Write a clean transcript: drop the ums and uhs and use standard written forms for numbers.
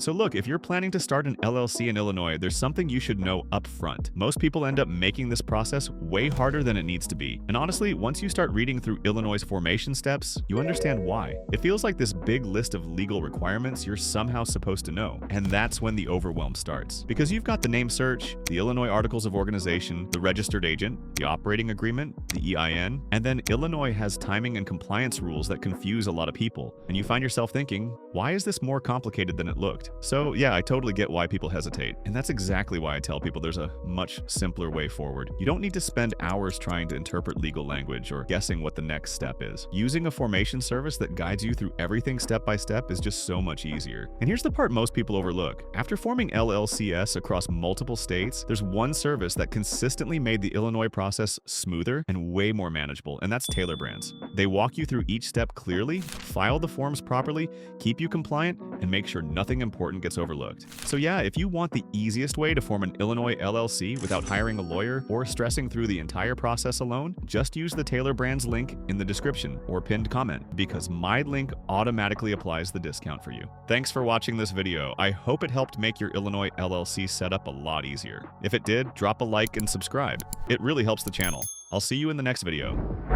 So look, if you're planning to start an LLC in Illinois, there's something you should know up front. Most people end up making this process way harder than it needs to be. And honestly, once you start reading through Illinois' formation steps, you understand why. It feels like this big list of legal requirements you're somehow supposed to know. And that's when the overwhelm starts. Because you've got the name search, the Illinois Articles of Organization, the registered agent, the operating agreement, the EIN, and then Illinois has timing and compliance rules that confuse a lot of people. And you find yourself thinking, why is this more complicated than it looked? So yeah, I totally get why people hesitate. And that's exactly why I tell people there's a much simpler way forward. You don't need to spend hours trying to interpret legal language or guessing what the next step is. Using a formation service that guides you through everything step by step is just so much easier. And here's the part most people overlook. After forming LLCs across multiple states, there's one service that consistently made the Illinois process smoother and way more manageable, and that's Taylor Brands. They walk you through each step clearly, file the forms properly, keep you compliant, and make sure nothing important gets overlooked. So yeah, if you want the easiest way to form an Illinois LLC without hiring a lawyer or stressing through the entire process alone, just use the Taylor Brands link in the description or pinned comment, because my link automatically applies the discount for you. Thanks for watching this video. I hope it helped make your Illinois LLC setup a lot easier. If it did, drop a like and subscribe. It really helps the channel. I'll see you in the next video.